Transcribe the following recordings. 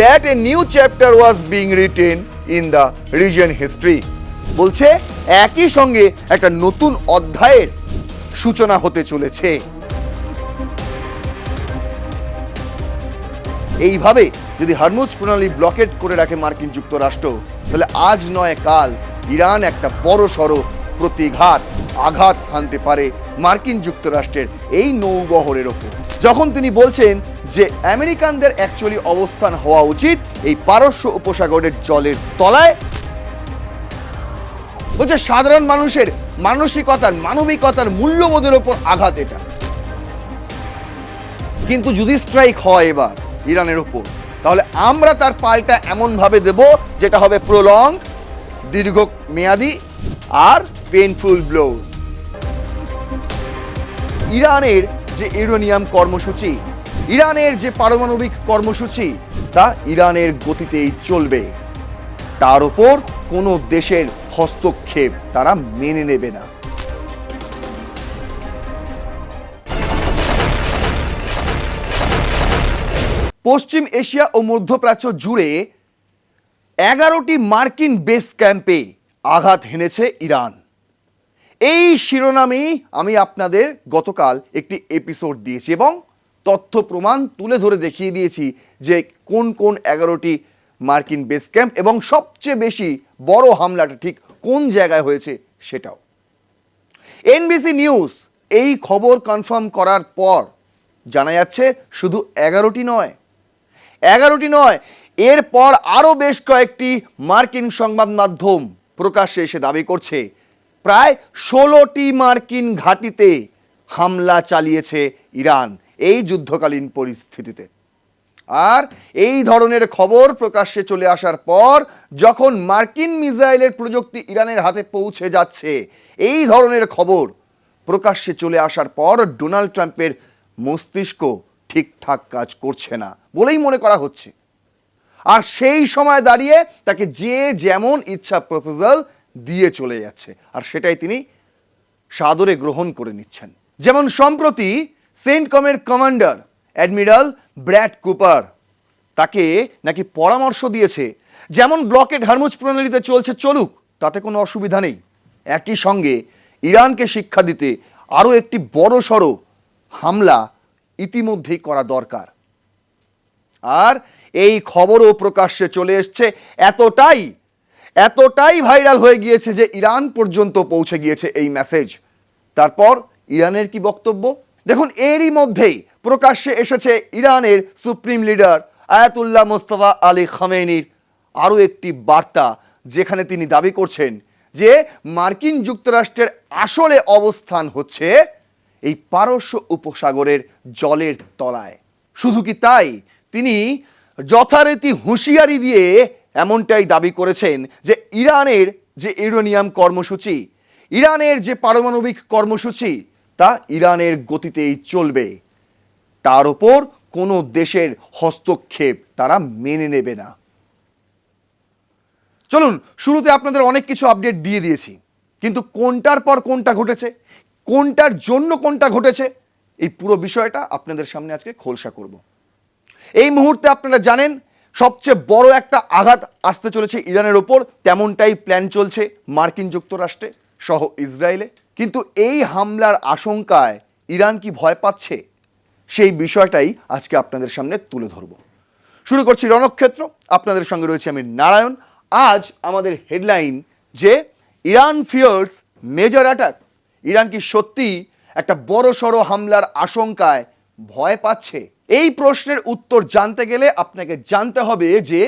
that a new chapter was being written in the region history. বলছে একই সঙ্গে একটা নতুন অধ্যায়ের সূচনা হতে চলেছে। এইভাবে যদি হরমুজ প্রণালী ব্লকেট করে রাখে মার্কিন যুক্তরাষ্ট্র, তাহলে আজ নয় কাল ইরান একটা বড় সড়ো আঘাত হানতে পারে মার্কিন যুক্তরাষ্ট্রের এই নৌবহরের ওপর। যখন তিনি বলছেন যে আমেরিকানদের অ্যাকচুয়ালি অবস্থান হওয়া উচিত এই পারস্য উপসাগরের জলের তলায়, বলছে সাধারণ মানুষের মানবিকতার মূল্যবোধের ওপর আঘাত এটা। কিন্তু যদি স্ট্রাইক হয় এবার ইরানের ওপর, তাহলে আমরা তার পাল্টা এমন ভাবে দেব যেটা হবে প্রলং, দীর্ঘমেয়াদী আর পেইনফুল ব্লো। ইরানের যে ইউরেনিয়াম কর্মসূচি, ইরানের যে পারমাণবিক কর্মসূচি, তা ইরানের গতিতেই চলবে। তার উপর কোনো দেশের হস্তক্ষেপ তারা মেনে নেবে না। পশ্চিম এশিয়া ও মধ্যপ্রাচ্য জুড়ে 11টি মার্কিন বেস ক্যাম্পে আঘাত হেনেছে ইরান। এই শিরোনামেই আমি আপনাদের গতকাল একটি এপিসোড দিয়েছি এবং তথ্য প্রমাণ তুলে ধরে দেখিয়ে দিয়েছি যে কোন কোন 11টি মার্কিন বেস ক্যাম্প এবং সবচেয়ে বেশি বড় হামলাটা ঠিক কোন জায়গায় হয়েছে সেটাও। এনবিসি নিউজ এই খবর কনফার্ম করার পর জানা যাচ্ছে শুধু 11টি নয়, এরপর আরও বেশ কয়েকটি মার্কিন সংবাদ মাধ্যম প্রকাশ্যে এসে দাবি করছে প্রায় 16টি মার্কিন ঘাঁটিতে হামলা চালিয়েছে ইরান এই যুদ্ধকালীন পরিস্থিতিতে। আর এই ধরনের খবর প্রকাশ্যে চলে আসার পর, যখন মার্কিন মিসাইলের প্রযুক্তি ইরানের হাতে পৌঁছে যাচ্ছে, এই ধরনের খবর প্রকাশ্যে চলে আসার পর ডোনাল্ড ট্রাম্পের মস্তিষ্ক ঠিকঠাক কাজ করছে না বলেই মনে করা হচ্ছে। আর সেই সময় দাঁড়িয়ে তাকে যে যেমন ইচ্ছা প্রপোজাল দিয়ে চলে যাচ্ছে, আর সেটাই তিনি সাদরে গ্রহণ করে নিচ্ছেন। যেমন সম্প্রতি সেন্টকমের কমান্ডার অ্যাডমিরাল ব্র্যাড কুপার তাকে নাকি পরামর্শ দিয়েছে যেমন ব্লকেড হরমুজ প্রণালীতে চলুক, তাতে কোনো অসুবিধা নেই, একই সঙ্গে ইরানকে শিক্ষা দিতে আরও একটি বড় সড়ো হামলা ইতিমধ্যেই করা দরকার। আর এই খবরও প্রকাশ্যে চলে এসছে, এতটাই ভাইরাল হয়ে গিয়েছে যে ইরান পর্যন্ত পৌঁছে গিয়েছে এই মেসেজ। তারপর ইরানের কি বক্তব্য দেখুন। এরই মধ্যেই প্রকাশ্যে এসেছে ইরানের supreme leader Ayatollah Mostafa Ali খামেনির আরও একটি বার্তা, যেখানে তিনি দাবি করছেন যে মার্কিন যুক্তরাষ্ট্রের আসলে অবস্থান হচ্ছে এই পারস্য উপসাগরের জলের তলায়। শুধু কি তাই, তিনি যথারীতি হুঁশিয়ারি দিয়ে এমনটাই দাবি করেছেন যে ইরানের যে ইউরেনিয়াম কর্মসূচি, ইরানের যে পারমাণবিক কর্মসূচি, তা ইরানের গতিতেই চলবে। তার উপর কোনো দেশের হস্তক্ষেপ তারা মেনে নেবে না। চলুন, শুরুতে আপনাদের অনেক কিছু আপডেট দিয়ে দিয়েছি, কিন্তু কোনটার পর কোনটা ঘটেছে, কোনটার জন্য কোনটা ঘটেছে, এই পুরো বিষয়টা আপনাদের সামনে আজকে খোলসা করব। এই মুহূর্তে আপনারা জানেন সবচেয়ে বড় একটা আঘাত আসতে চলেছে ইরানের ওপর, তেমনটাই প্ল্যান চলছে মার্কিন যুক্তরাষ্ট্রে সহ ইসরায়েলে। কিন্তু এই হামলার আশঙ্কায় ইরান কি ভয় পাচ্ছে, সেই বিষয়টাই আজকে আপনাদের সামনে তুলে ধরব। শুরু করছি রণক্ষেত্র, আপনাদের সঙ্গে রয়েছে আমি নারায়ণ। আজ আমাদের হেডলাইন যে Iran fears major attack. Iran কি সত্যি একটা বড় সড়ো হামলার আশঙ্কায় ভয় পাচ্ছে? এই প্রশ্নের উত্তর জানতে গেলে আপনাকে জানতে হবে যে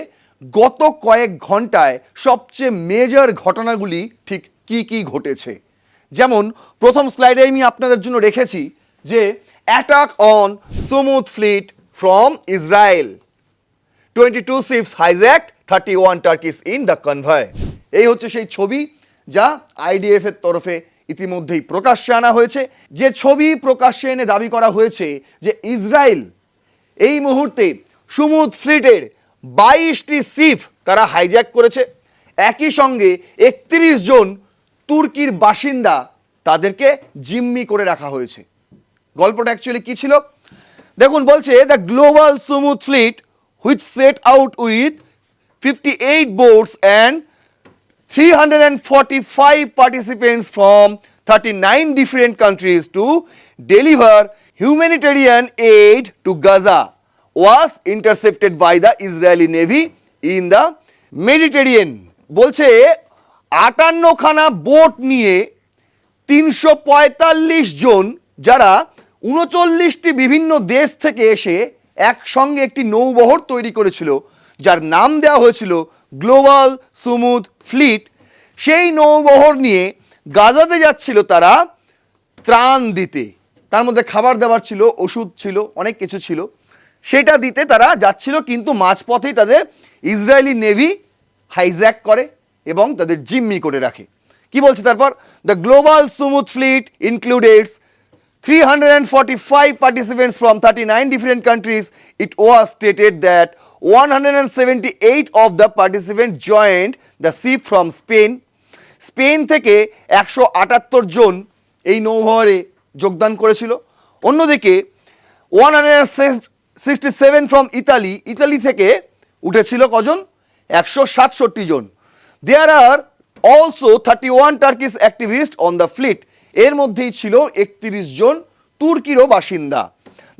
গত কয়েক ঘন্টায় সবচেয়ে মেজর ঘটনাগুলি ঠিক কি ঘটেছে। যেমন প্রথম স্লাইডে আমি আপনাদের জন্য রেখেছি যে attack on Sumud fleet from Israel, 22 ships hijacked, 31 Turkish in the convoy। এই হচ্ছে সেই ছবি যা আইডিএফ এর তরফে ইতিমধ্যেই প্রকাশ্যে আনা হয়েছে, যে ছবি প্রকাশ্যে এনে দাবি করা হয়েছে যে ইসরায়েল এই মুহূর্তে সুমুদ ফ্লিটের 22টি শিপ তারা হাইজ্যাক করেছে। একই সঙ্গে 31 জন তুর্কির বাসিন্দা তাদেরকে জিম্মি করে রাখা হয়েছে। গল্পটা অ্যাকচুয়ালি কি ছিল দেখুন। বলছে the global Sumud fleet which set out with 58 boats and 345 participants from 39 different countries to deliver humanitarian aid to Gaza was intercepted by the Israeli Navy in the Mediterranean. বলছে 58খানা বোট নিয়ে 345 জন যারা 39টি বিভিন্ন দেশ থেকে এসে একসঙ্গে একটি নৌবহর তৈরি করেছিল, যার নাম দেওয়া হয়েছিল গ্লোবাল সুমুদ ফ্লিট। সেই নৌবহর নিয়ে গাজাতে যাচ্ছিল তারা ত্রাণ দিতে। তার মধ্যে খাবার দাবার ছিল, ওষুধ ছিল, অনেক কিছু ছিল, সেটা দিতে তারা যাচ্ছিল। কিন্তু মাঝপথেই তাদের ইসরায়েলি নেভি হাইজ্যাক করে এবং তাদের জিম্মি করে রাখে। কি বলছে তারপর? The global Sumud fleet includes 345 participants from 39 different countries. It was stated that 178 of the participants joined the ship from Spain. Spain থেকে 178 জন এই নৌবহরে যোগদান করেছিল। অন্যদিকে 167 ফ্রম ইতালি, ইতালি থেকে উঠেছিল কজন? 167 জন। There are also 31 Turkish activist on the fleet. এর মধ্যেই ছিল 31 জন তুর্কিরও বাসিন্দা।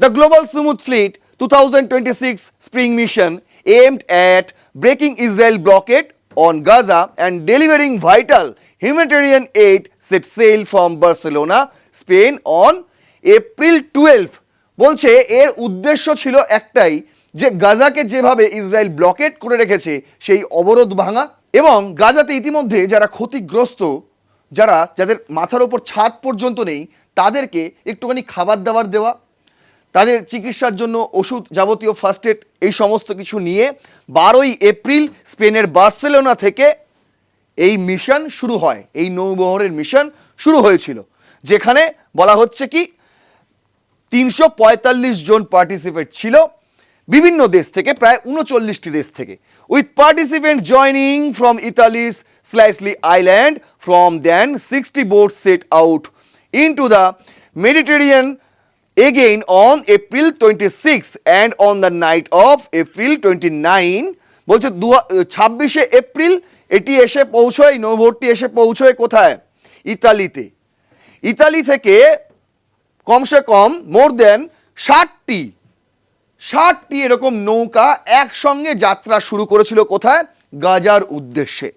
The global Sumud fleet 2026 spring mission aimed at breaking Israel blockade on Gaza and delivering vital humanitarian aid set sail from Barcelona, Spain on April 12। বলছে এর উদ্দেশ্য ছিল একটাই, যে গাজাকে যেভাবে ইসরায়েল ব্লকেট করে রেখেছে সেই অবরোধ ভাঙা, এবং গাজাতে ইতিমধ্যে যারা ক্ষতিগ্রস্ত, যাদের মাথার ওপর ছাদ পর্যন্ত নেই, তাদেরকে একটুখানি খাবার দাবার দেওয়া, তাদের চিকিৎসার জন্য ওষুধ, যাবতীয় ফার্স্ট এড, এই সমস্ত কিছু নিয়ে 12ই এপ্রিল স্পেনের বার্সেলোনা থেকে এই মিশন শুরু হয়। এই নৌবহরের মিশন শুরু হয়েছিল, যেখানে বলা হচ্ছে কি 345 জন পার্টিসিপেট ছিল বিভিন্ন দেশ থেকে, প্রায় 39টি দেশ থেকে, with participant joining from Italy's Sicily island. From then 60 boats set out into the Mediterranean again on April 26 and on the night of April 29। বলছে 26শে এপ্রিল এটি এসে পৌঁছয়, নৌবহরটি এসে পৌঁছয় কোথায়? ইতালিতে। ইতালি থেকে কমসে কম মোর দেন 60টি এরকম নৌকা একসঙ্গে যাত্রা শুরু করেছিল কোথায়? গাজার উদ্দেশ্যে।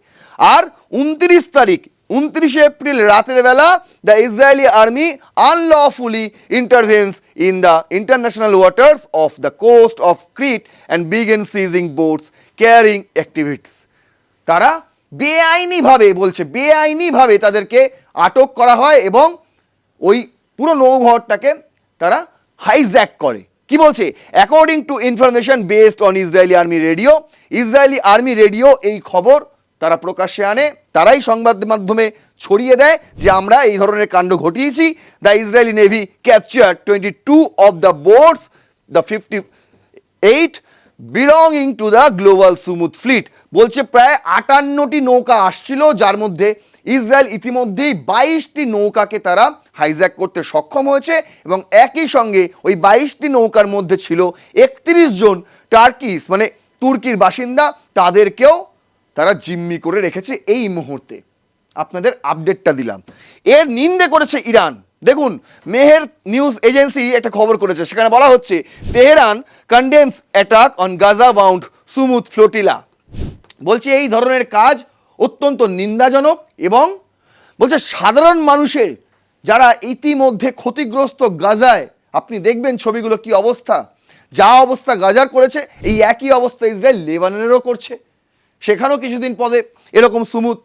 আর 29শে এপ্রিল রাতের বেলা the Israeli army unlawfully intervenes in the international waters of the coast of Crete and began seizing boats carrying activities. তারা বেআইনিভাবে, বলছে বেআইনিভাবে তাদেরকে আটক করা হয় এবং ওই পুরো নৌবহরটাকে তারা হাইজ্যাক করে। কি বলছে? According to information based on Israeli army radio, Israeli army radio এই খবর তারা প্রকাশ্যে আনে, তারাই সংবাদ মাধ্যমে ছড়িয়ে দেয় যে আমরা এই ধরনের কাণ্ড ঘটিয়েছি। The Israeli navy capture 22 of the boats, the 58 belonging to the global Sumud fleet. বলছে প্রায় 58টি নৌকা আসছিল, যার মধ্যে ইসরায়েল ইতিমধ্যেই 22টি নৌকাকে তারা হাইজ্যাক করতে সক্ষম হয়েছে, এবং একই সঙ্গে ওই 22টি নৌকার মধ্যে ছিল 31 জন টার্কিস, মানে তুর্কির বাসিন্দা, তাদেরকেও তারা জিম্মি করে রেখেছে এই মুহূর্তে। আপনাদের আপডেটটা দিলাম। এর নিন্দে করেছে ইরান। দেখুন, মেহের নিউজ এজেন্সি একটা খবর করেছে, সেখানে বলা হচ্ছে Tehran condemns attack on Gaza bound Sumud flotilla. বলছে এই ধরনের কাজ অত্যন্ত নিন্দাজনক, এবং বলছে সাধারণ মানুষের যারা ইতিমধ্যে ক্ষতিগ্রস্ত গাজায়, আপনি দেখবেন ছবিগুলো কি অবস্থা, যা অবস্থা গাজার করেছে এই একই অবস্থা ইসরায়েল লেবাননেরও করছে। সেখানেও কিছুদিন পরে এরকম সুমুদ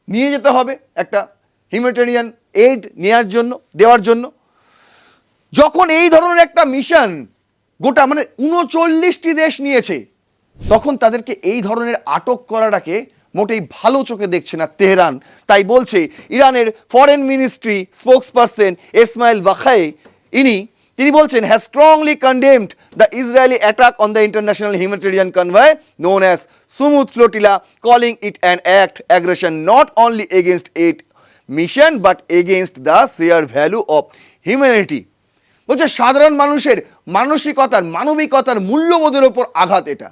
নিয়ে যেতে হবে একটা হিউম্যানিটেরিয়ান এইড দেওয়ার জন্য। যখন এই ধরনের একটা মিশন গোটা মানে 39টি দেশ নিয়েছে, তখন তাদেরকে এই ধরনের আটক করাটাকে মোটেই ভালো চোখে দেখছে না তেহরান। তাই বলছে ইরানের ফরেন মিনিস্ট্রি স্পোকসপারসন ইসমাইল বাখাই, তিনি বলছেন has strongly condemned the Israeli attack on the international humanitarian convoy known as Sumud flotilla, calling it an act aggression not only against it mission but against the share value of humanity. বলছে সাধারণ মানুষের মানসিকতার মানবিকতার মূল্যবোধের ওপর আঘাত এটা।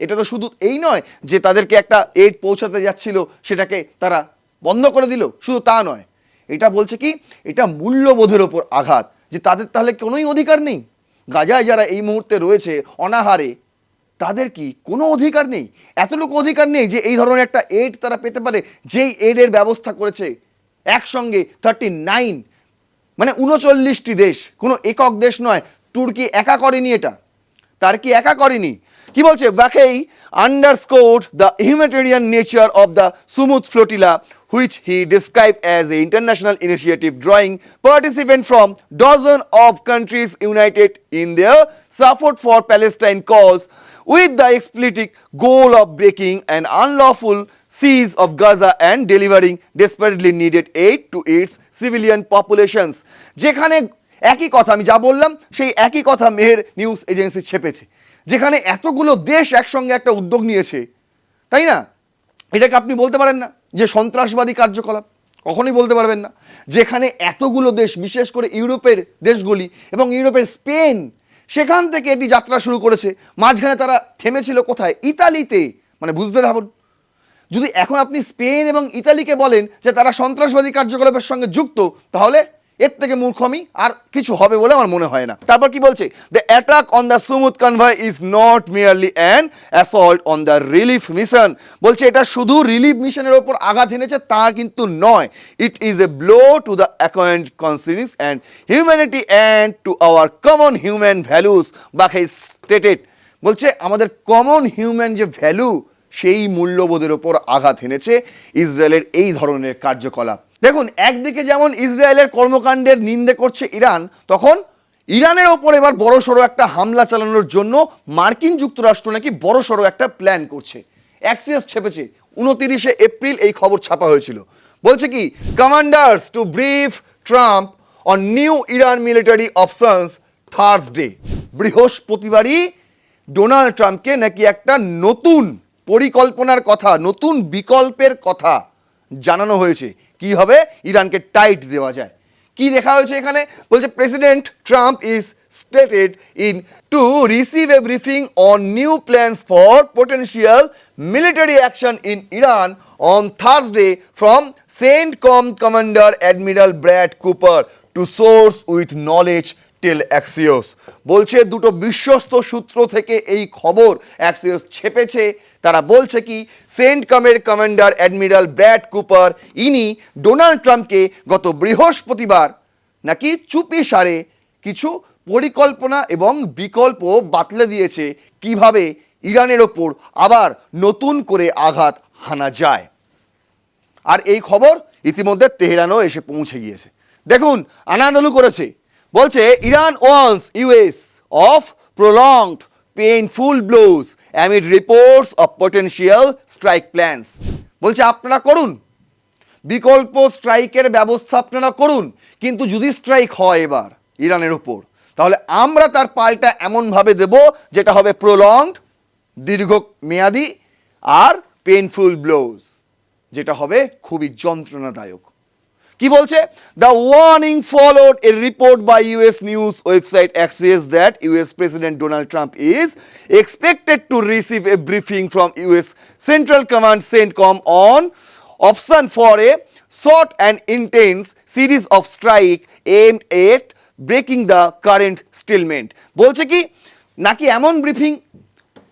এটা তো শুধু এই নয় যে তাদেরকে একটা এইড পৌঁছাতে যাচ্ছিল সেটাকে তারা বন্ধ করে দিল, শুধু তা নয়, এটা বলছে কি এটা মূল্যবোধের ওপর আঘাত, যে তাদের তাহলে কোনোই অধিকার নেই। গাজায় যারা এই মুহূর্তে রয়েছে অনাহারে, তাদের কি কোনো অধিকার নেই? এতটুকু অধিকার নেই যে এই ধরনের একটা এইড তারা পেতে পারে, যেই এইডের ব্যবস্থা করেছে একসঙ্গে 39 মানে 39টি দেশ, কোনো একক দেশ নয়। তুর্কি একা করেনি এটা, তার কি একা করেনি। কি বলছে, Bakay underscored the humanitarian nature of the Sumut flotilla, which he described as an international initiative drawing participants from dozens of countries united in their support for Palestine cause, with the explicit goal of breaking an unlawful siege of Gaza and delivering desperately needed aid to its civilian populations. যেখানে একই কথা, আমি যা বললাম সেই একই কথা Meher news agency ছেপেছে, যেখানে এতগুলো দেশ একসঙ্গে একটা উদ্যোগ নিয়েছে, তাই না? এটাকে আপনি বলতে পারেন না যে সন্ত্রাসবাদী কার্যকলাপ? কখনোই বলতে পারবেন না। যেখানে এতগুলো দেশ, বিশেষ করে ইউরোপের দেশগুলি এবং ইউরোপের স্পেন, সেখান থেকে এটি যাত্রা শুরু করেছে। মাঝখানে তারা থেমেছিল কোথায়? ইতালিতে। মানে বুঝতে ভাবুন, যদি এখন আপনি স্পেন এবং ইতালিকে বলেন যে তারা সন্ত্রাসবাদী কার্যকলাপের সঙ্গে যুক্ত, তাহলে এর থেকে মূর্খমি আর কিছু হবে বলে আমার মনে হয় না। তারপর কি বলছে, the attack on the Sumud convoy is not merely an assault on the relief mission. বলছে এটা শুধু রিলিফ মিশনের ওপর আঘাত এনেছে তা কিন্তু নয়, it is a blow to the acquaint conscience and humanity and to our common human values. Baghaei stated, বলছে আমাদের কমন হিউম্যান যে ভ্যালু, সেই মূল্যবোধের ওপর আঘাত এনেছে ইসরায়েলের এই ধরনের কার্যকলাপ। দেখুন, একদিকে যেমন ইসরায়েলের কর্মকাণ্ডের নিন্দে করছে ইরান, তখন ইরানের ওপর এবার বড়সড় একটা হামলা চালানোর জন্য মার্কিন যুক্তরাষ্ট্র নাকি বড়সড় একটা প্ল্যান করছে। অ্যাক্সিয়াস ছেপেছে, 29শে এপ্রিল এই খবর ছাপা হয়েছিল। বলছে কি, commanders to brief Trump on new Iran military options Thursday. বৃহস্পতিবারই ডোনাল্ড ট্রাম্পকে নাকি একটা নতুন পরিকল্পনার কথা, নতুন বিকল্পের কথা জানানো হয়েছে, কি হবে ইরানকে টাইট দেওয়া যায়। কি লেখা হয়েছে এখানে, বলছে president Trump is stated in to receive a briefing on new plans for potential military action in Iran on Thursday from CENTCOM commander admiral Brad Cooper to source with knowledge tell Axios. বলছে দুটো বিশ্বস্ত সূত্র থেকে এই খবর Axios ছেপেছে। তারা বলছে কি, সেন্টকমের কমান্ডার অ্যাডমিরাল ব্র্যাড কুপার, ইনি ডোনাল্ড ট্রাম্পকে গত বৃহস্পতিবার নাকি চুপি সারে কিছু পরিকল্পনা এবং বিকল্প বাতলে দিয়েছে কিভাবে ইরানের ওপর আবার নতুন করে আঘাত হানা যায়। আর এই খবর ইতিমধ্যে তেহরানও এসে পৌঁছে গিয়েছে। দেখুন, আনাদলু করেছে, বলছে Iran warns US of prolonged painful blows amid reports of potential strike plans. বলছে আপনারা করুন, বিকল্প স্ট্রাইকের ব্যবস্থা আপনারা করুন, কিন্তু যদি স্ট্রাইক হয় এবার ইরানের ওপর, তাহলে আমরা তার পাল্টা এমনভাবে দেব যেটা হবে প্রলংড, দীর্ঘমেয়াদী, আর পেইনফুল ব্লোজ, যেটা হবে খুবই যন্ত্রণাদায়ক। কি বলছে, the warning followed a report by US news website Axios that US President Donald Trump is expected to receive a briefing from US Central Command CENTCOM on option for a short and intense series of strike aimed at breaking the current stalemate। বলছে কি, নাকি এমন briefing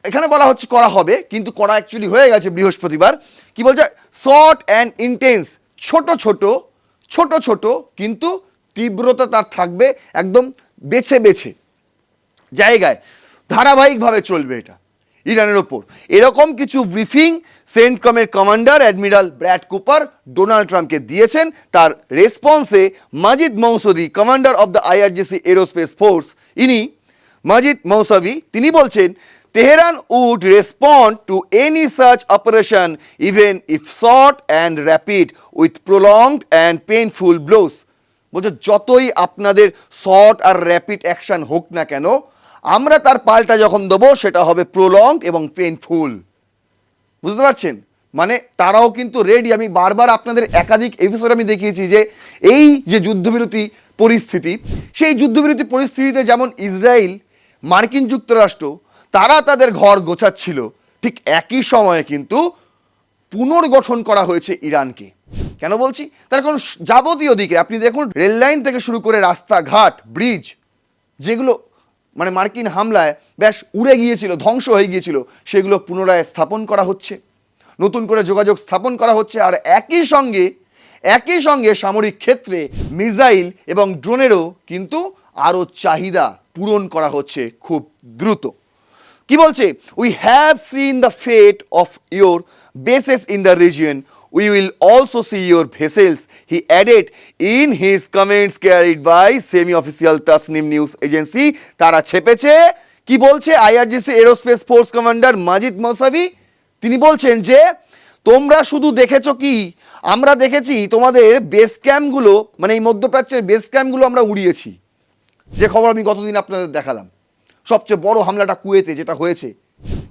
এখানে বলা হচ্ছে করা হবে, কিন্তু করা অ্যাকচুয়ালি হয়ে গেছে বৃহস্পতিবার। কি বলছে, শর্ট অ্যান্ড ইন্টেন্স, ছোট ছোট ছোট ছোট কিন্তু তীব্রতা তার থাকবে একদম বেছে বেছে জায়গায়, ধারাবাহিকভাবে চলবে এটা ইরানের ওপর। এরকম কিছু ব্রিফিং সেন্টকমের commander admiral Brad Cooper Donald ট্রাম্পকে দিয়েছেন। তার রেসপন্সে Majid Mousavi, commander of the IRGC aerospace force, ইনি মাজিদ মৌসাভি, তিনি বলছেন Tehran would respond to any such operation even if short and rapid with prolonged and painful blows। বলছে যতই আপনাদের শর্ট আর র্যাপিড অ্যাকশন হোক না কেন, আমরা তার পাল্টা যখন দেবো সেটা হবে প্রলংড এবং পেইনফুল। বুঝতে পারছেন, মানে তারাও কিন্তু রেডি। আমি বারবার আপনাদের একাধিক এপিসোড আমি দেখিয়েছি যে এই যে যুদ্ধবিরতি পরিস্থিতি, সেই যুদ্ধবিরতি পরিস্থিতিতে যেমন ইসরায়েল, মার্কিন যুক্তরাষ্ট্র তারা তাদের ঘর গোছাচ্ছিল, ঠিক একই সময়ে কিন্তু পুনর্গঠন করা হয়েছে ইরানকে। কেন বলছি? তার কারণ যাবতীয় দিকে আপনি দেখুন, রেল লাইন থেকে শুরু করে রাস্তাঘাট, ব্রিজ, যেগুলো মানে মার্কিন হামলায় বেশ উড়ে গিয়েছিল, ধ্বংস হয়ে গিয়েছিল, সেগুলো পুনরায় স্থাপন করা হচ্ছে, নতুন করে যোগাযোগ স্থাপন করা হচ্ছে। আর একই সঙ্গে সামরিক ক্ষেত্রে মিসাইল এবং ড্রোনেরও কিন্তু আরও চাহিদা পূরণ করা হচ্ছে খুব দ্রুত। কি বলছে? We have seen the fate of your bases in the region, we will also see your vessels, he added in his comments carried by semi-official Tasnim news agency. তারা ছেপেছে, কি বলছে? IRGC এরোস্পেস ফোর্স কমান্ডার মাজিদ মৌসাভি তিনি বলছেন যে তোমরা শুধু দেখেছো কি, আমরা দেখেছি তোমাদের বেস ক্যাম্পগুলো, মানে এই মধ্যপ্রাচ্যের বেস ক্যাম্পগুলো আমরা উড়িয়েছি। যে খবর আমি গতদিন আপনাদের দেখালাম, সবচেয়ে বড় হামলাটা কুয়েতে যেটা হয়েছে,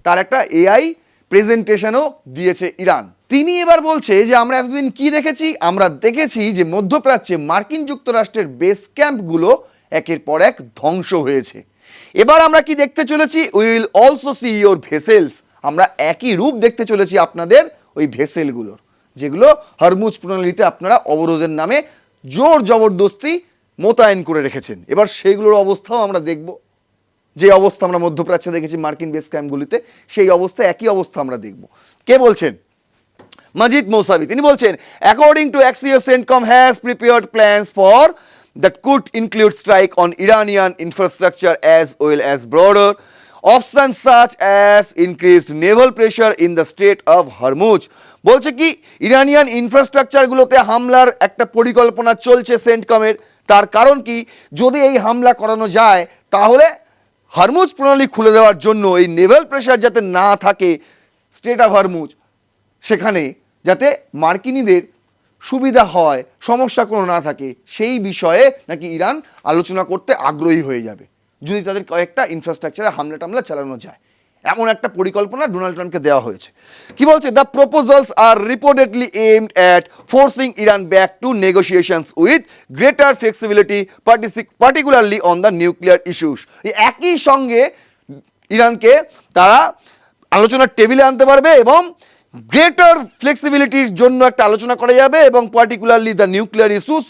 তার একটা AI প্রেজেন্টেশনও দিয়েছে ইরান। তিনি এবার বলছে যে আমরা এতদিন কি দেখেছি? আমরা দেখেছি যে মধ্যপ্রাচ্যে মার্কিন যুক্তরাষ্ট্রের বেস ক্যাম্পগুলো একের পর এক ধ্বংস হয়েছে। এবার আমরা কি দেখতে চলেছি? We will also see your vessels, আমরা একই রূপ দেখতে চলেছি আপনাদের ওই ভেসেলগুলোর, যেগুলো হরমুজ প্রণালীতে আপনারা অবরোধের নামে জোর জবরদস্তি মোতায়েন করে রেখেছেন। এবার সেইগুলোর অবস্থাও আমরা দেখব। যে অবস্থা আমরা মধ্যপ্রাচ্যে দেখেছি মার্কিন বেস ক্যাম্পগুলিতে, সেই অবস্থা, একই অবস্থা আমরা দেখব। কে বলছেন? মাজিদ মৌসাভি। তিনি বলছেন, according to Axios, CENTCOM has prepared plans for that could include strike on Iranian infrastructure as well as broader options such as increased naval pressure in the Strait of Hormuz. বলছে কি, ইরানিয়ান ইনফ্রাস্ট্রাকচারগুলোতে হামলার একটা পরিকল্পনা চলছে সেন্টকমের। তার কারণ কি? যদি এই হামলা করানো যায় তাহলে হরমুজ প্রণালী খুলে দেওয়ার জন্য এই নেভাল প্রেশার যাতে না থাকে স্ট্রেট অফ হরমুজ, সেখানে যাতে মার্কিনীদের সুবিধা হয়, সমস্যা কোনো না থাকে, সেই বিষয়ে নাকি ইরান আলোচনা করতে আগ্রহী হয়ে যাবে যদি তাদের কয়েকটা ইনফ্রাস্ট্রাকচারে হামলা টামলা চালানো যায়। এমন একটা পরিকল্পনা ডোনাল্ড ট্রাম্পকে দেওয়া হয়েছে। কি বলছে? The proposals are reportedly aimed at forcing Iran back to negotiations with greater flexibility, particularly on the nuclear issues. একই সঙ্গে ইরানকে তারা আলোচনার টেবিলে আনতে পারবে এবং গ্রেটার ফ্লেক্সিবিলিটির জন্য একটা আলোচনা করা যাবে, এবং পার্টিকুলারলি দ্য নিউক্লিয়ার ইস্যুস,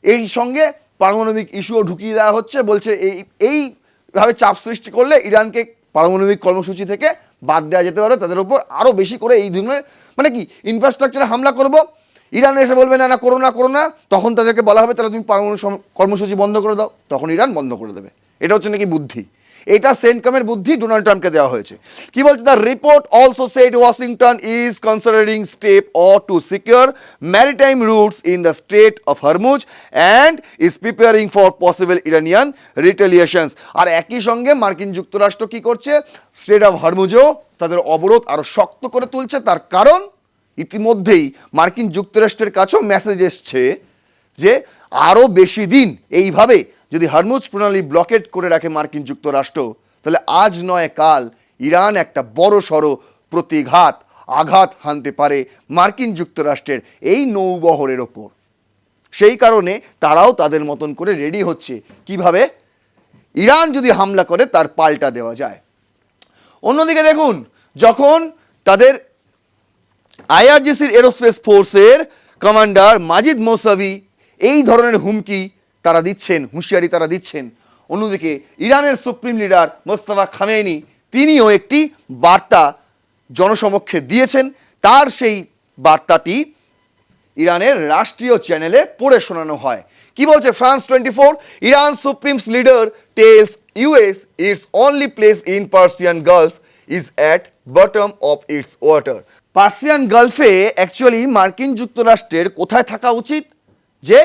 এই সঙ্গে পারমাণবিক ইস্যুও ঢুকিয়ে দেওয়া হচ্ছে। বলছে এইভাবে চাপ সৃষ্টি করলে ইরানকে পারমাণবিক কর্মসূচি থেকে বাদ দেওয়া যেতে পারে, তাদের উপর আরও বেশি করে এই ধরনের মানে কি ইনফ্রাস্ট্রাকচারে হামলা করব, ইরান এসে বলবে না না করো না করো না, তখন তাদেরকে বলা হবে তাহলে তুমি পারমাণবিক কর্মসূচি বন্ধ করে দাও, তখন ইরান বন্ধ করে দেবে। এটা হচ্ছে নাকি বুদ্ধি। এটা সেন্টকমের বুদ্ধি ডোনাল্ড ট্রাম্পকে দেওয়া হয়েছে। কি বলছে? The report also said Washington is considering step or to secure maritime routes in the strait of Hormuz and is preparing for possible Iranian retaliations. আর একই সঙ্গে মার্কিন যুক্তরাষ্ট্র কি করছে? স্ট্রেট অফ হরমুজেও তাদের অবরোধ আরও শক্ত করে তুলছে। তার কারণ ইতিমধ্যেই মার্কিন যুক্তরাষ্ট্রের কাছেও মেসেজ এসছে যে আরও বেশি দিন এইভাবে যদি হরমুজ প্রণালী ব্লকেট করে রাখে মার্কিন যুক্তরাষ্ট্র, তাহলে আজ নয় কাল ইরান একটা বড় সড়ো আঘাত হানতে পারে মার্কিন যুক্তরাষ্ট্রের এই নৌবহরের ওপর। সেই কারণে তারাও তাদের মতন করে রেডি হচ্ছে কিভাবে ইরান যদি হামলা করে তার পাল্টা দেওয়া যায়। অন্যদিকে দেখুন, যখন তাদের IRGCর এরোস্পেস ফোর্সের কমান্ডার মাজিদ মৌসাভি এই ধরনের হুমকি তারা দিচ্ছেন, হুঁশিয়ারি তারা দিচ্ছেন, অন্যদিকে ইরানের সুপ্রিম লিডার মোস্তফা খামেনি তিনিও একটি বার্তা জনসমক্ষে দিয়েছেন। তার সেই বার্তাটি ইরানের রাষ্ট্রীয় চ্যানেলে পড়ে শোনানো হয়। কি বলছে? France 24, Iran supreme's leader tells US its only place in Persian Gulf is at bottom of its water. Persian গালফে অ্যাকচুয়ালি মার্কিন যুক্তরাষ্ট্রের কোথায় থাকা উচিত? যে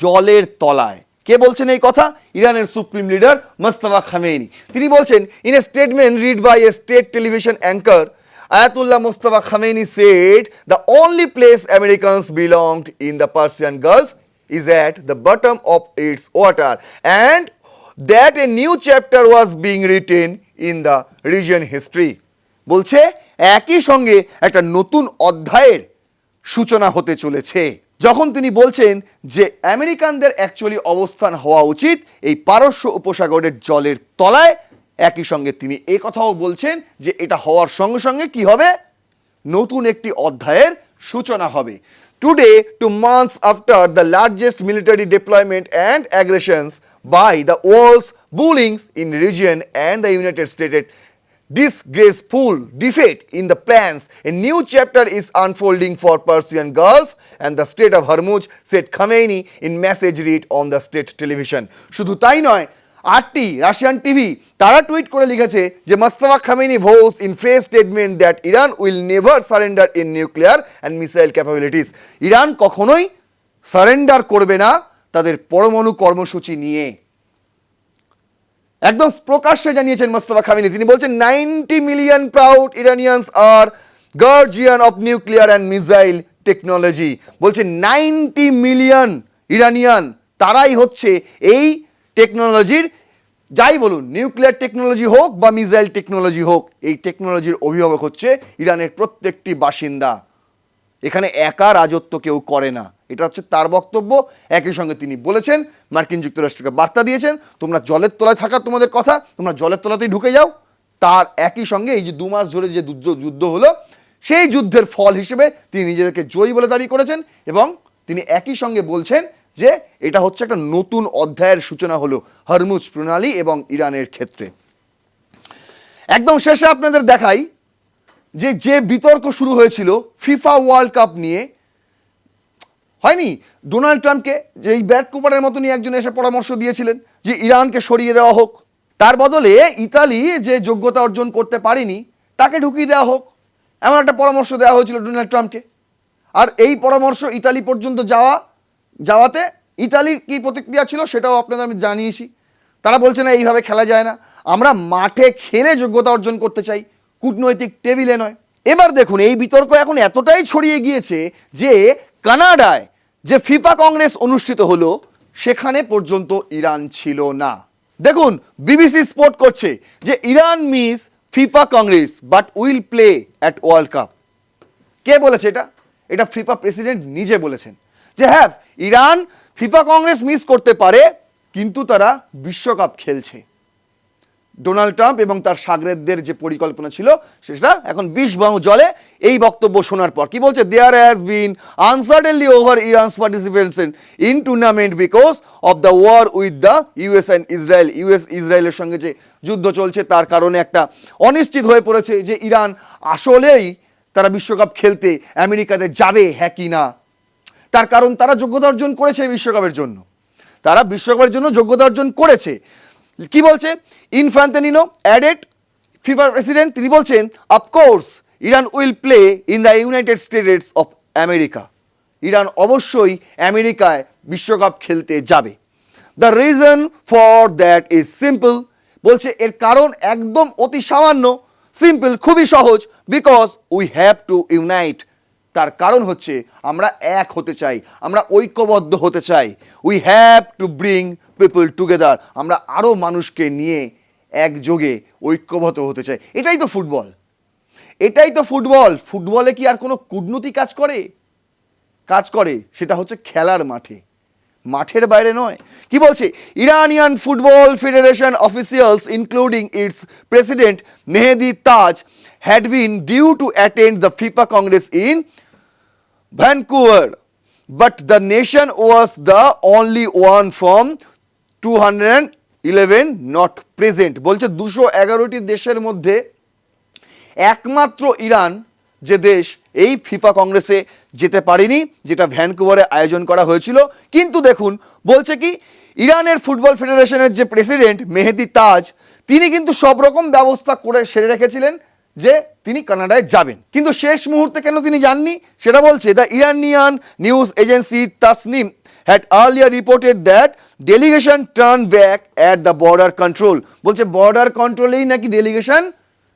জলের তলায়। কে বলছেন এই কথা? ইরানের সুপ্রিম লিডার মোস্তফা খামেনি। তিনি বলছেন, in a statement read by a state television anchor, Ayatollah Mustafa Khamenei said the only place Americans belonged in the Persian Gulf is at the bottom of its water and that a new chapter was being written in the region history. বলছে একই সঙ্গে একটা নতুন অধ্যায়ের সূচনা হতে চলেছে যখন তিনি বলছেন যে আমেরিকানদের অ্যাকচুয়ালি অবস্থান হওয়া উচিত এই পারস্য উপসাগরের জলের তলায়, একই সঙ্গে তিনি এই কথাও বলছেন যে এটা হওয়ার সঙ্গে সঙ্গে কি হবে, নতুন একটি অধ্যায়ের সূচনা হবে। Today, 2 months after the largest military deployment and aggressions by the world's bullings in region and the United States disgraceful defeat in the plans, a new chapter is unfolding for Persian Gulf and the Strait of Hormuz, said Khamenei in message read on the state television. শুধু তাই নয়, RT Russian TV তারা tweet করে লিখেছে যে Mostafa Khamenei vows in fresh statement that Iran will never surrender in nuclear and missile capabilities. Iran কখনোই surrender করবে না তাদের পরমাণু কর্মসূচি নিয়ে, একদম প্রকাশ্যে জানিয়েছেন মোস্তফা খামেনি। তিনি বলছেন 90 million proud Iranians are guardian of nuclear and missile technology. বলছে 90 মিলিয়ন ইরানিয়ান তারাই হচ্ছে এই টেকনোলজির, যাই বলুন নিউক্লিয়ার টেকনোলজি হোক বা মিসাইল টেকনোলজি হোক, এই টেকনোলজির অভিভাবক হচ্ছে ইরানের প্রত্যেকটি বাসিন্দা। এখানে একা রাজত্ব কেউ করে না, এটা হচ্ছে তার বক্তব্য। একই সঙ্গে তিনি বলেছেন, মার্কিন যুক্তরাষ্ট্রকে বার্তা দিয়েছেন, তোমরা জলের তলায় থাকার তোমাদের কথা, তোমরা জলের তলাতেই ঢুকে যাও। তার একই সঙ্গে এই যে 2 মাস ধরে যে যুদ্ধ হলো, সেই যুদ্ধের ফল হিসেবে তিনি নিজেদেরকে জয়ী বলে দাবি করেছেন এবং তিনি একই সঙ্গে বলছেন যে এটা হচ্ছে একটা নতুন অধ্যায়ের সূচনা হলো হরমুজ প্রণালী এবং ইরানের ক্ষেত্রে। একদম শেষে আপনাদের দেখাই যে বিতর্ক শুরু হয়েছিল ফিফা ওয়ার্ল্ড কাপ নিয়ে, হয়নি? ডোনাল্ড ট্রাম্পকে যে এই ব্র্যাড কুপারের মতনই একজন এসে পরামর্শ দিয়েছিলেন যে ইরানকে সরিয়ে দেওয়া হোক, তার বদলে ইতালি যে যোগ্যতা অর্জন করতে পারেনি তাকে ঢুকিয়ে দেওয়া হোক, এমন একটা পরামর্শ দেওয়া হয়েছিল ডোনাল্ড ট্রাম্পকে। আর এই পরামর্শ ইতালি পর্যন্ত যাওয়াতে ইতালির কী প্রতিক্রিয়া ছিল সেটাও আপনাদের আমি জানিয়েছি। তারা বলছে না এইভাবে খেলা যায় না, আমরা মাঠে খেলে যোগ্যতা অর্জন করতে চাই, কূটনৈতিক টেবিলে নয়। এবার দেখুন এই বিতর্ক এখন এতটাই ছড়িয়ে গিয়েছে যে কানাডায় যে ফিফা কংগ্রেস অনুষ্ঠিত হলো সেখানে পর্যন্ত ইরান ছিল না। দেখুন বিবিসি স্পোর্ট করছে যে Iran miss FIFA congress but will play at World Cup. কে বলেছে এটা? এটা ফিফা প্রেসিডেন্ট নিজে বলেছেন যে হ্যাঁ ইরান ফিফা কংগ্রেস মিস করতে পারে কিন্তু তারা বিশ্বকাপ খেলছে। ডোনাল্ড ট্রাম্প এবং তার সাগরেদদের যে পরিকল্পনা ছিল সেটা এখন বিষ বাণু জলে। এই বক্তব্য শোনার পর কি বলছে, there has been uncertainty over Iran's participation in tournament because of the war with the US and Israel. ইসরায়েলের সঙ্গে যে যুদ্ধ চলছে তার কারণে একটা অনিশ্চিত হয়ে পড়েছে যে ইরান আসলেই তারা বিশ্বকাপ খেলতে আমেরিকাতে যাবে হ্যাঁ কি না। তার কারণ তারা যোগ্যতা অর্জন করেছে বিশ্বকাপের জন্য, তারা বিশ্বকাপের জন্য যোগ্যতা অর্জন করেছে। কি বলছে ইনফ্যান্টানিনো অ্যাডেড, ফিফা প্রেসিডেন্ট, তিনি বলছেন of course Iran will play in the United states of America. Iran অবশ্যই আমেরিকায় বিশ্বকাপ খেলতে যাবে। The reason for that is simple, বলছে এর কারণ একদম অতি সামান্য, সিম্পল, খুবই সহজ, because we have to unite. তার কারণ হচ্ছে আমরা এক হতে চাই, আমরা ঐক্যবদ্ধ হতে চাই। We have to bring people together, আমরা আরও মানুষকে নিয়ে একযোগে ঐক্যবদ্ধ হতে চাই। এটাই তো ফুটবল, এটাই তো ফুটবল। ফুটবলে কি আর কোনো কূটনীতি কাজ করে? সেটা হচ্ছে খেলার মাঠে, মাঠের বাইরে নয়। কি বলছে Iranian football federation officials including it's president Mehedi Taj had been due to attend the FIFA Congress in Vancouver, but the nation was the only one from 211 not present. বলছে 211টি দেশের মধ্যে একমাত্র ইরান যে দেশ এই ফিফা কংগ্রেসে যেতে পারেনি, যেটা ভ্যানকুভারে আয়োজন করা হয়েছিল। কিন্তু দেখুন বলছে কি ইরানের ফুটবল ফেডারেশনের যে প্রেসিডেন্ট মেহেদি তাজ, তিনি কিন্তু সব রকম ব্যবস্থা করে সেরে রেখেছিলেন যে তিনি কানাডায় যাবেন, কিন্তু শেষ মুহূর্তে কেন তিনি যাননি সেটা বলছে the Iranian news agency Tasnim had earlier reported that delegation turned back at the border control. বলছে বর্ডার কন্ট্রোলেই নাকি ডেলিগেশন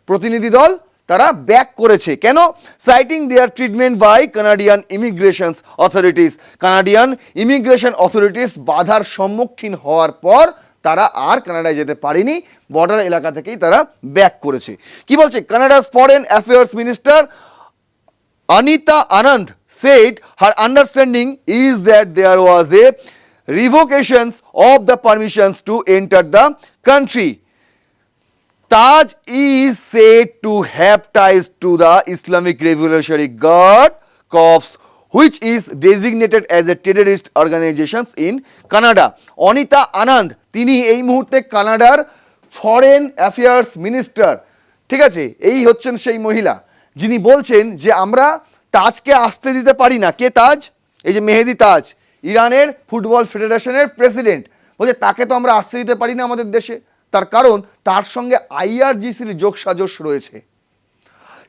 প্রতিনিধি দল তারা ব্যাক করেছে। কেন? Citing their treatment by Canadian immigration authorities. Canadian immigration authorities বাধার সম্মুখীন হওয়ার পর তারা আর কানাডায় যেতে পারেনি, বর্ডার এলাকা থেকেই তারা ব্যাক করেছে। কি বলছে কানাডার foreign affairs minister Anita Anand said her understanding is that there was a revocation of the permissions to enter the country. Taj is said to have ties to the Islamic Revolutionary Guard Corps, which is designated as a terrorist organization in Canada. Anita Anand তিনি এই মুহূর্তে কানাডার foreign affairs minister, ঠিক আছে, এই হচ্ছেন সেই মহিলা যিনি বলছেন যে আমরা তাজকে আসতে দিতে পারি না। কে তাজ? এই যে মেহেদি তাজ, ইরানের ফুটবল ফেডারেশনের প্রেসিডেন্ট, বলছে তাকে তো আমরা আসতে দিতে পারি না আমাদের দেশে, তার কারণ তার সঙ্গে আইআরজিসির যোগসাজশ রয়েছে।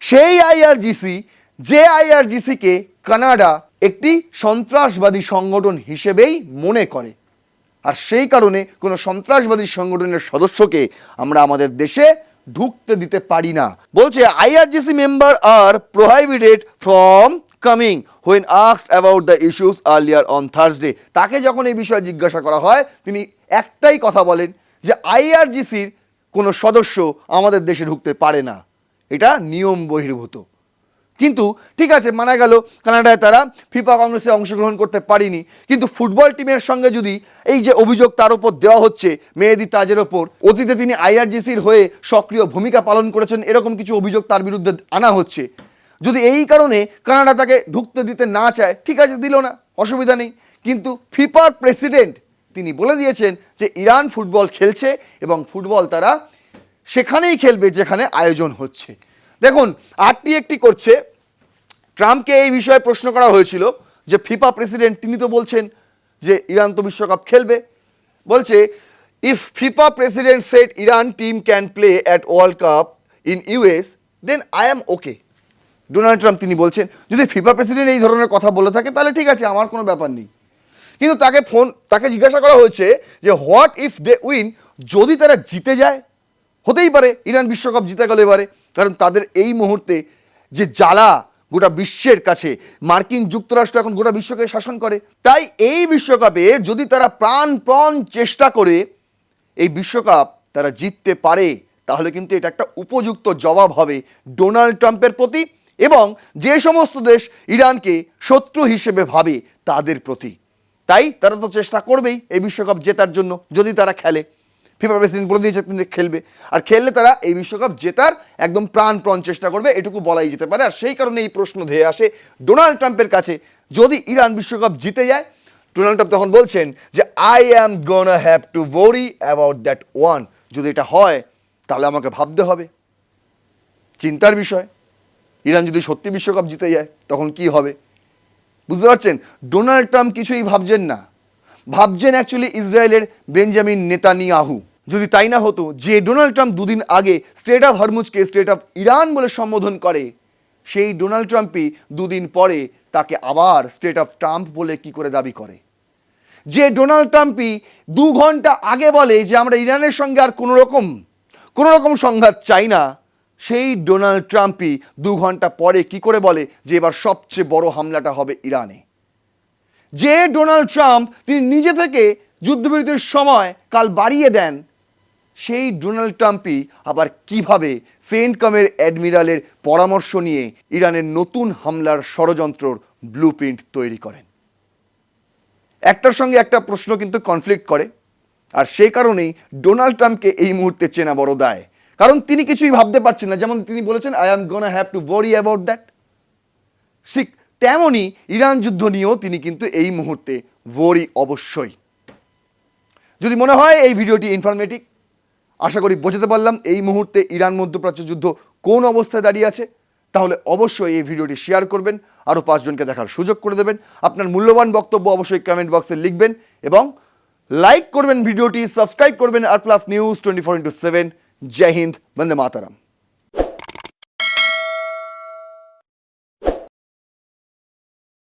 সেই আইআরজিসি, যে আইআরজিসিকে কানাডা একটি সন্ত্রাসবাদী সংগঠন হিসেবেই মনে করে, আর সেই কারণে কোনো সন্ত্রাসবাদী সংগঠনের সদস্যকে আমরা আমাদের দেশে ঢুকতে দিতে পারি না। বলছে IRGC member are prohibited from coming when asked about the issues earlier on Thursday. তাকে যখন এই বিষয়ে জিজ্ঞাসা করা হয় তিনি একটাই কথা বলেন যে আইআরজিসির কোনো সদস্য আমাদের দেশে ঢুকতে পারে না, এটা নিয়ম বহির্ভূত। কিন্তু ঠিক আছে, মানা গেল কানাডায় তারা ফিফা কংগ্রেসে অংশগ্রহণ করতে পারেনি, কিন্তু ফুটবল টিমের সঙ্গে যদি এই যে অভিযোগ তার উপর দেওয়া হচ্ছে মেহেদি তাজের ওপর, অতীতে তিনি আইআরজিসির হয়ে সক্রিয় ভূমিকা পালন করেছেন এরকম কিছু অভিযোগ তার বিরুদ্ধে আনা হচ্ছে, যদি এই কারণে কানাডা তাকে ঢুকতে দিতে না চায়, ঠিক আছে দিল না, অসুবিধা নেই। কিন্তু ফিফার প্রেসিডেন্ট তিনি বলে দিয়েছেন যে ইরান ফুটবল খেলছে এবং ফুটবল তারা সেখানেই খেলবে যেখানে আয়োজন হচ্ছে। দেখুন আরটি একটি করছে, ট্রাম্পকে এই বিষয়ে প্রশ্ন করা হয়েছিল যে ফিফা প্রেসিডেন্ট তিনি তো বলছেন যে ইরান তো বিশ্বকাপ খেলবে, বলছে if FIFA president said Iran team can play at World Cup in US then I am okay. Donald Trump তিনি বলছেন যদি ফিফা প্রেসিডেন্ট এই ধরনের কথা বলে থাকে তাহলে ঠিক আছে, আমার কোনো ব্যাপার নেই। কিন্তু তাকে জিজ্ঞাসা করা হয়েছে যে হোয়াট ইফ দে উইন, যদি তারা জিতে যায়, হতেই পারে ইরান বিশ্বকাপ জিতে গেল এবারে, কারণ তাদের এই মুহূর্তে যে জ্বালা গোটা বিশ্বের কাছে, মার্কিন যুক্তরাষ্ট্র এখন গোটা বিশ্বকে শাসন করে, তাই এই বিশ্বকাপে যদি তারা প্রাণপণ চেষ্টা করে এই বিশ্বকাপ তারা জিততে পারে তাহলে কিন্তু এটা একটা উপযুক্ত জবাব হবে ডোনাল্ড ট্রাম্পের প্রতি এবং যে সমস্ত দেশ ইরানকে শত্রু হিসেবে ভাবে তাদের প্রতি। তাই তারা তো চেষ্টা করবেই এই বিশ্বকাপ জেতার জন্য, যদি তারা খেলে। ফিফা প্রেসিডেন্ট বলে দিয়েছে তিনি খেলবে, আর খেললে তারা এই বিশ্বকাপ জেতার একদম প্রাণপণ চেষ্টা করবে, এটুকু বলাই যেতে পারে। আর সেই কারণে এই প্রশ্ন ধেয়ে আসে ডোনাল্ড ট্রাম্পের কাছে, যদি ইরান বিশ্বকাপ জিতে যায়, ডোনাল্ড ট্রাম্প তখন বলছেন যে I am gonna have to worry about that one. যদি এটা হয় তাহলে আমাকে ভাবতে হবে, চিন্তার বিষয়। ইরান যদি সত্যি বিশ্বকাপ জিতে যায় তখন কি হবে, বুঝতে পারছেন? ডোনাল্ড ট্রাম্প কিছুই ভাবছেন না, ভাবছেন অ্যাকচুয়ালি ইসরায়েলের বেঞ্জামিন নেতানিয়াহু। যদি তাই না হতো, যে ডোনাল্ড ট্রাম্প দুদিন আগে স্টেট অফ হরমুজকে স্টেট অফ ইরান বলে সম্বোধন করে, সেই ডোনাল্ড ট্রাম্পই দুদিন পরে তাকে আবার স্টেট অফ ট্রাম্প বলে কি করে দাবি করে। যে ডোনাল্ড ট্রাম্পই 2 ঘন্টা আগে বলে যে আমরা ইরানের সঙ্গে আর কোনো রকম সংঘাত চাই না, সেই ডোনাল্ড ট্রাম্পই 2 ঘন্টা পরে কি করে বলে যে এবার সবচেয়ে বড় হামলাটা হবে ইরানে। যে ডোনাল্ড ট্রাম্প তিনি নিজে থেকে যুদ্ধবিরতির সময় কাল বাড়িয়ে দেন, সেই ডোনাল্ড ট্রাম্পই আবার কিভাবে সেন্টকমের অ্যাডমিরালের পরামর্শ নিয়ে ইরানের নতুন হামলার ষড়যন্ত্রর ব্লুপ্রিন্ট তৈরি করেন। একটার সঙ্গে একটা প্রশ্ন কিন্তু কনফ্লিক্ট করে, আর সেই কারণেই ডোনাল্ড ট্রাম্পকে এই মুহূর্তে চেনা বড় দায়, কারণ তিনি কিছুই ভাবতে পারছেন না। যেমন তিনি বলেছেন I am gonna have to worry about that, ঠিক তেমনই ইরান যুদ্ধ নিয়েও তিনি কিন্তু এই মুহূর্তে ওয়ারি অবশ্যই। যদি মনে হয় এই ভিডিওটি ইনফরমেটিভ, আশা করি বোঝাতে পারলাম এই মুহূর্তে ইরান মধ্যপ্রাচ্য যুদ্ধ কোন অবস্থায় দাঁড়িয়ে আছে, তাহলে অবশ্যই এই ভিডিওটি শেয়ার করবেন, আরও 5 জনকে দেখার সুযোগ করে দেবেন। আপনার মূল্যবান বক্তব্য অবশ্যই কমেন্ট বক্সে লিখবেন এবং লাইক করবেন ভিডিওটি, সাবস্ক্রাইব করবেন আর প্লাস নিউজ 24/7। জয় হিন্দ, বন্দে মাতারাম।